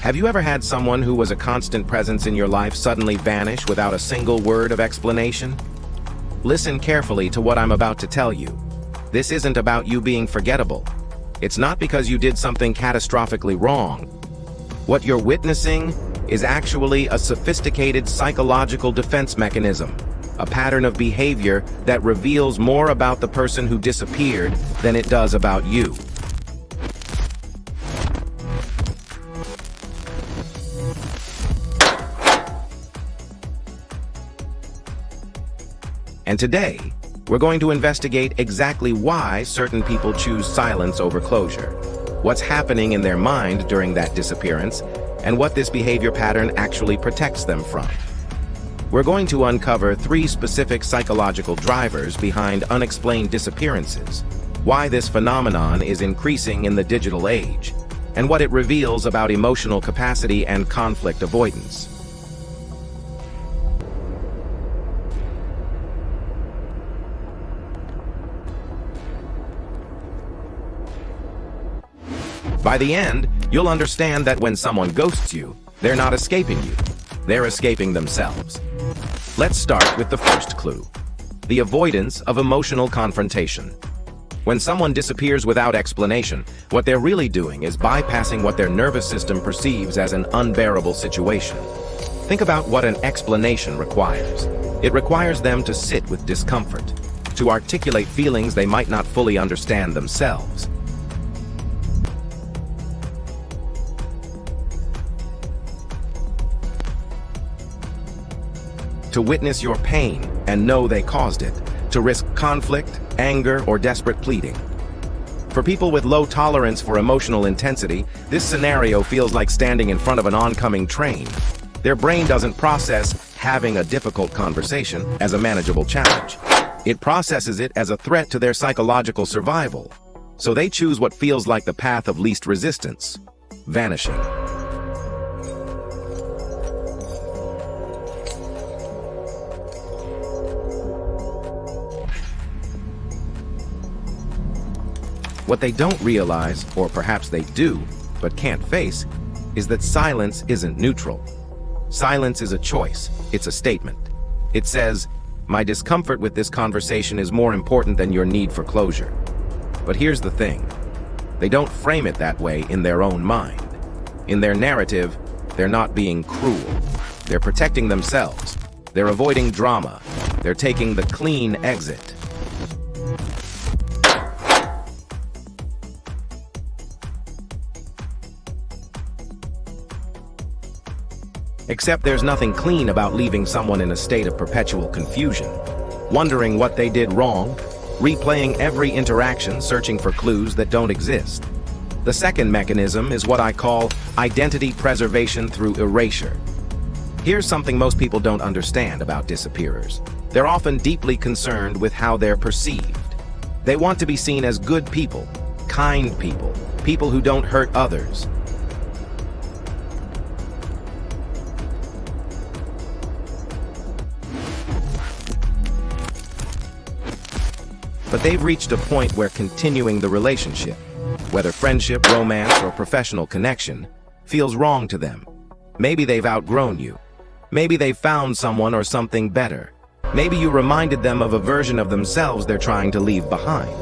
Have you ever had someone who was a constant presence in your life suddenly vanish without a single word of explanation? Listen carefully to what I'm about to tell you. This isn't about you being forgettable. It's not because you did something catastrophically wrong. What you're witnessing is actually a sophisticated psychological defense mechanism, a pattern of behavior that reveals more about the person who disappeared than it does about you. And today, we're going to investigate exactly why certain people choose silence over closure, what's happening in their mind during that disappearance, and what this behavior pattern actually protects them from. We're going to uncover 3 specific psychological drivers behind unexplained disappearances, why this phenomenon is increasing in the digital age, and what it reveals about emotional capacity and conflict avoidance. By the end, you'll understand that when someone ghosts you, they're not escaping you. They're escaping themselves. Let's start with the first clue: the avoidance of emotional confrontation. When someone disappears without explanation, what they're really doing is bypassing what their nervous system perceives as an unbearable situation. Think about what an explanation requires. It requires them to sit with discomfort, to articulate feelings they might not fully understand themselves. To witness your pain and know they caused it, to risk conflict, anger, or desperate pleading. For people with low tolerance for emotional intensity, this scenario feels like standing in front of an oncoming train. Their brain doesn't process having a difficult conversation as a manageable challenge. It processes it as a threat to their psychological survival. So they choose what feels like the path of least resistance: vanishing. What they don't realize, or perhaps they do, but can't face, is that silence isn't neutral. Silence is a choice. It's a statement. It says, my discomfort with this conversation is more important than your need for closure. But here's the thing. They don't frame it that way in their own mind. In their narrative, they're not being cruel. They're protecting themselves. They're avoiding drama. They're taking the clean exit. Except there's nothing clean about leaving someone in a state of perpetual confusion, wondering what they did wrong, replaying every interaction, searching for clues that don't exist. The second mechanism is what I call identity preservation through erasure. Here's something most people don't understand about disappearers. They're often deeply concerned with how they're perceived. They want to be seen as good people, kind people, people who don't hurt others. But they've reached a point where continuing the relationship, whether friendship, romance, or professional connection, feels wrong to them. Maybe they've outgrown you. Maybe they've found someone or something better. Maybe you reminded them of a version of themselves they're trying to leave behind.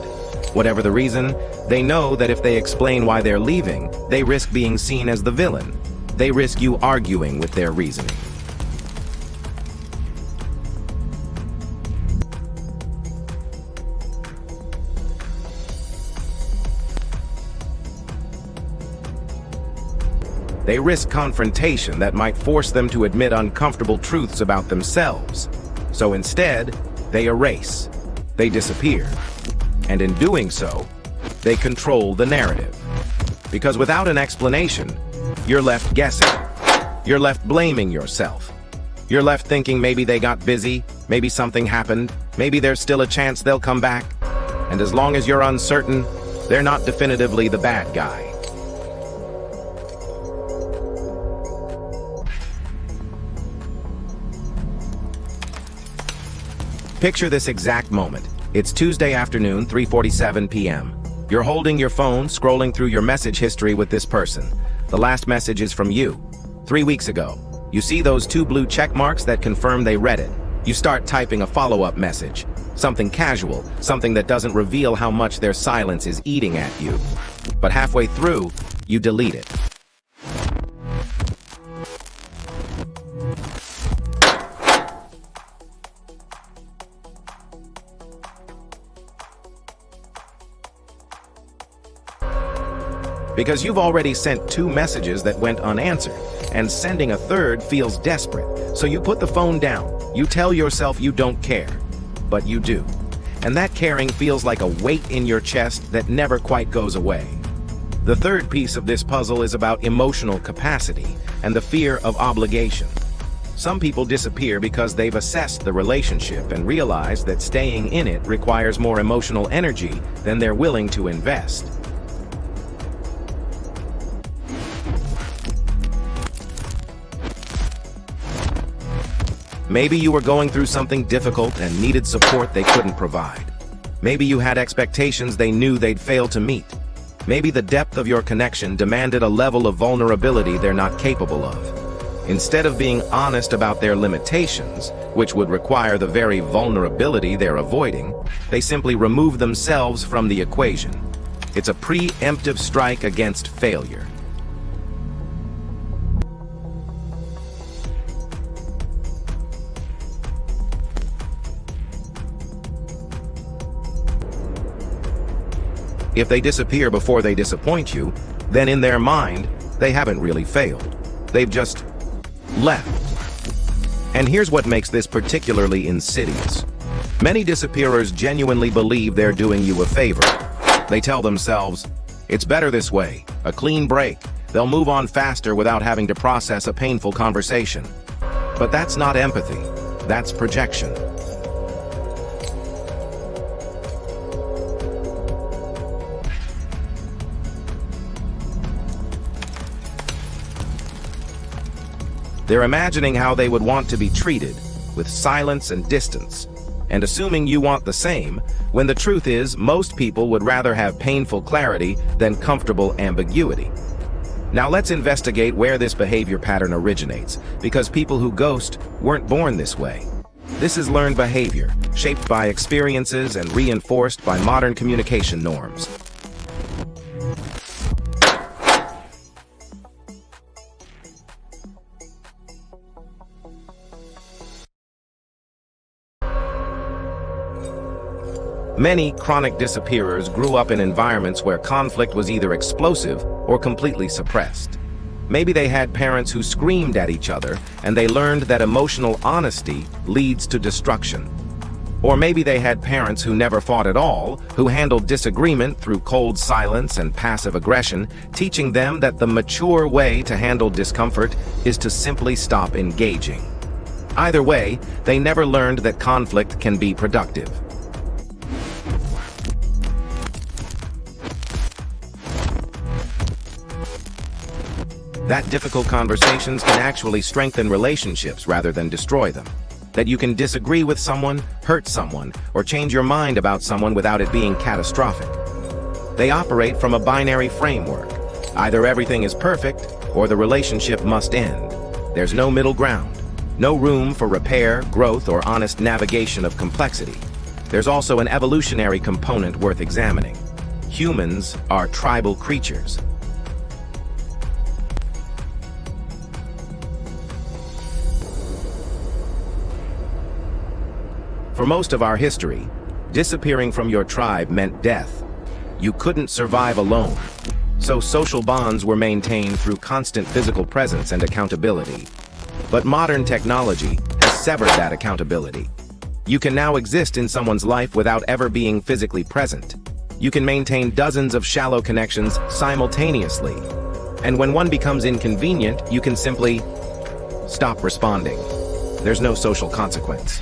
Whatever the reason, they know that if they explain why they're leaving, they risk being seen as the villain. They risk you arguing with their reasoning. They risk confrontation that might force them to admit uncomfortable truths about themselves. So instead, they erase. They disappear. And in doing so, they control the narrative. Because without an explanation, you're left guessing. You're left blaming yourself. You're left thinking maybe they got busy, maybe something happened, maybe there's still a chance they'll come back. And as long as you're uncertain, they're not definitively the bad guy. Picture this exact moment. It's Tuesday afternoon, 3:47 p.m. You're holding your phone, scrolling through your message history with this person. The last message is from you. 3 weeks ago. You see those 2 blue check marks that confirm they read it. You start typing a follow-up message. Something casual, something that doesn't reveal how much their silence is eating at you. But halfway through, you delete it. Because you've already sent 2 messages that went unanswered, and sending a third feels desperate. So you put the phone down. You tell yourself you don't care, but you do. And that caring feels like a weight in your chest that never quite goes away. The third piece of this puzzle is about emotional capacity and the fear of obligation. Some people disappear because they've assessed the relationship and realized that staying in it requires more emotional energy than they're willing to invest. Maybe you were going through something difficult and needed support they couldn't provide. Maybe you had expectations they knew they'd fail to meet. Maybe the depth of your connection demanded a level of vulnerability they're not capable of. Instead of being honest about their limitations, which would require the very vulnerability they're avoiding, they simply remove themselves from the equation. It's a preemptive strike against failure. If they disappear before they disappoint you, then in their mind, they haven't really failed. They've just left. And here's what makes this particularly insidious. Many disappearers genuinely believe they're doing you a favor. They tell themselves, it's better this way, a clean break. They'll move on faster without having to process a painful conversation. But that's not empathy. That's projection. They're imagining how they would want to be treated, with silence and distance, and assuming you want the same, when the truth is most people would rather have painful clarity than comfortable ambiguity. Now let's investigate where this behavior pattern originates, because people who ghost weren't born this way. This is learned behavior, shaped by experiences and reinforced by modern communication norms. Many chronic disappearers grew up in environments where conflict was either explosive or completely suppressed. Maybe they had parents who screamed at each other and they learned that emotional honesty leads to destruction. Or maybe they had parents who never fought at all, who handled disagreement through cold silence and passive aggression, teaching them that the mature way to handle discomfort is to simply stop engaging. Either way, they never learned that conflict can be productive. That difficult conversations can actually strengthen relationships rather than destroy them. That you can disagree with someone, hurt someone, or change your mind about someone without it being catastrophic. They operate from a binary framework. Either everything is perfect, or the relationship must end. There's no middle ground. No room for repair, growth, or honest navigation of complexity. There's also an evolutionary component worth examining. Humans are tribal creatures. For most of our history, disappearing from your tribe meant death. You couldn't survive alone. So social bonds were maintained through constant physical presence and accountability. But modern technology has severed that accountability. You can now exist in someone's life without ever being physically present. You can maintain dozens of shallow connections simultaneously. And when one becomes inconvenient, you can simply stop responding. There's no social consequence.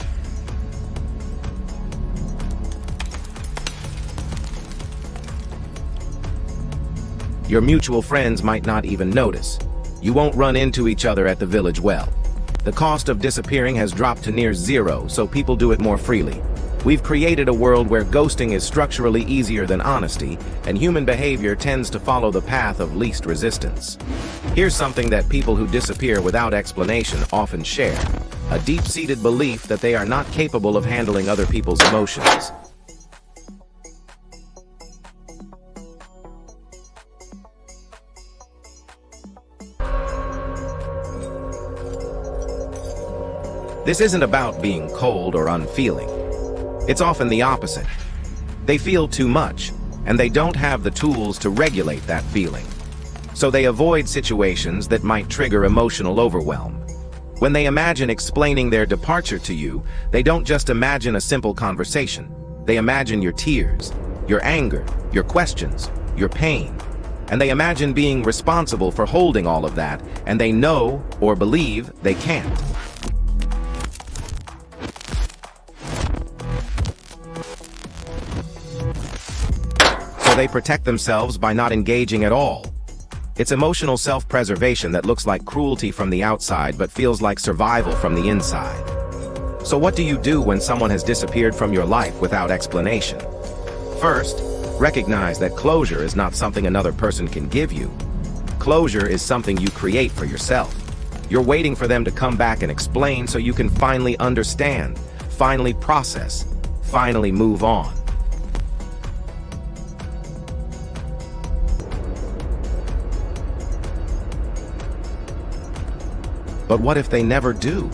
Your mutual friends might not even notice. You won't run into each other at the village well. The cost of disappearing has dropped to near zero, so people do it more freely. We've created a world where ghosting is structurally easier than honesty, and human behavior tends to follow the path of least resistance. Here's something that people who disappear without explanation often share: a deep-seated belief that they are not capable of handling other people's emotions. This isn't about being cold or unfeeling. It's often the opposite. They feel too much, and they don't have the tools to regulate that feeling. So they avoid situations that might trigger emotional overwhelm. When they imagine explaining their departure to you, they don't just imagine a simple conversation. They imagine your tears, your anger, your questions, your pain. And they imagine being responsible for holding all of that, and they know or believe they can't. So they protect themselves by not engaging at all. It's emotional self-preservation that looks like cruelty from the outside but feels like survival from the inside. So what do you do when someone has disappeared from your life without explanation? First, recognize that closure is not something another person can give you. Closure is something you create for yourself. You're waiting for them to come back and explain so you can finally understand, finally process, finally move on. But what if they never do?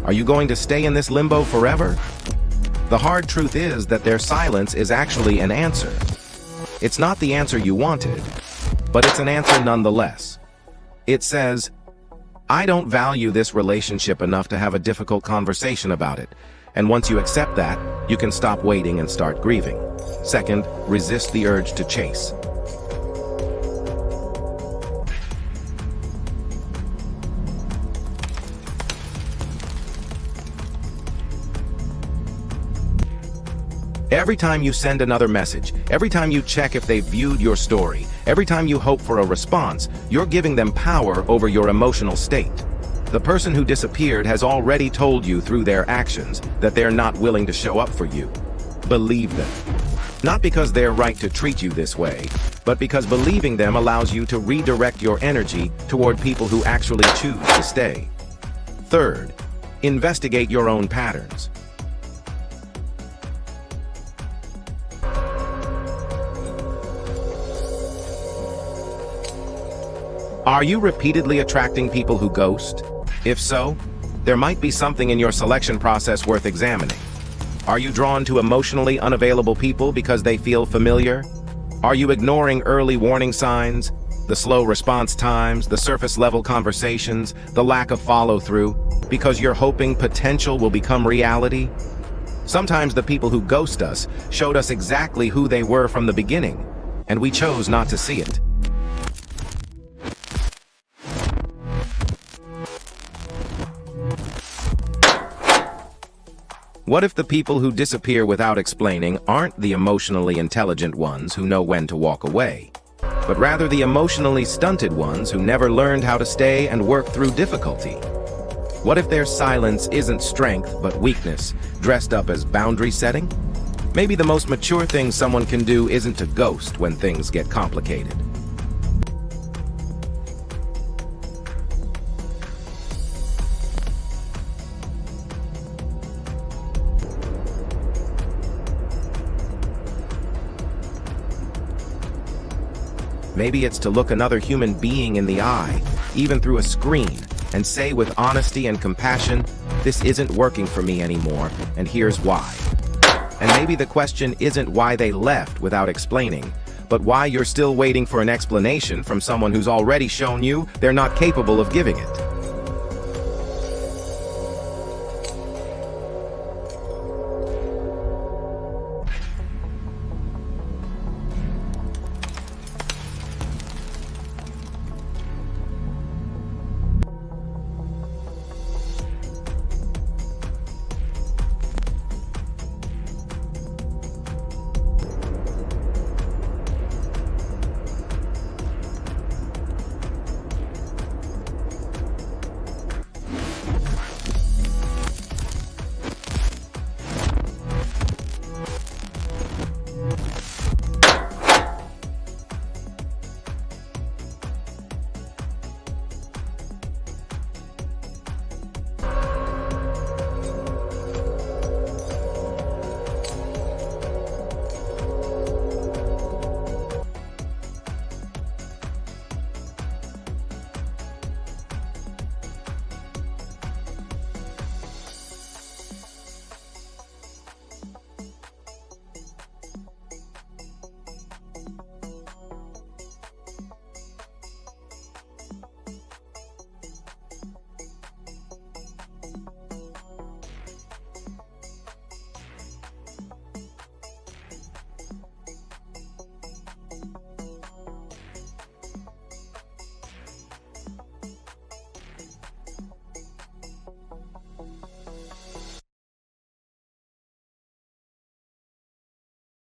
Are you going to stay in this limbo forever? The hard truth is that their silence is actually an answer. It's not the answer you wanted, but it's an answer nonetheless. It says, I don't value this relationship enough to have a difficult conversation about it. And once you accept that, you can stop waiting and start grieving. Second, resist the urge to chase. Every time you send another message, every time you check if they've viewed your story, every time you hope for a response, you're giving them power over your emotional state. The person who disappeared has already told you through their actions that they're not willing to show up for you. Believe them. Not because they're right to treat you this way, but because believing them allows you to redirect your energy toward people who actually choose to stay. Third, investigate your own patterns. Are you repeatedly attracting people who ghost? If so, there might be something in your selection process worth examining. Are you drawn to emotionally unavailable people because they feel familiar? Are you ignoring early warning signs, the slow response times, the surface-level conversations, the lack of follow-through, because you're hoping potential will become reality? Sometimes the people who ghost us showed us exactly who they were from the beginning, and we chose not to see it. What if the people who disappear without explaining aren't the emotionally intelligent ones who know when to walk away, but rather the emotionally stunted ones who never learned how to stay and work through difficulty? What if their silence isn't strength but weakness, dressed up as boundary setting? Maybe the most mature thing someone can do isn't to ghost when things get complicated. Maybe it's to look another human being in the eye, even through a screen, and say with honesty and compassion, this isn't working for me anymore, and here's why. And maybe the question isn't why they left without explaining, but why you're still waiting for an explanation from someone who's already shown you they're not capable of giving it.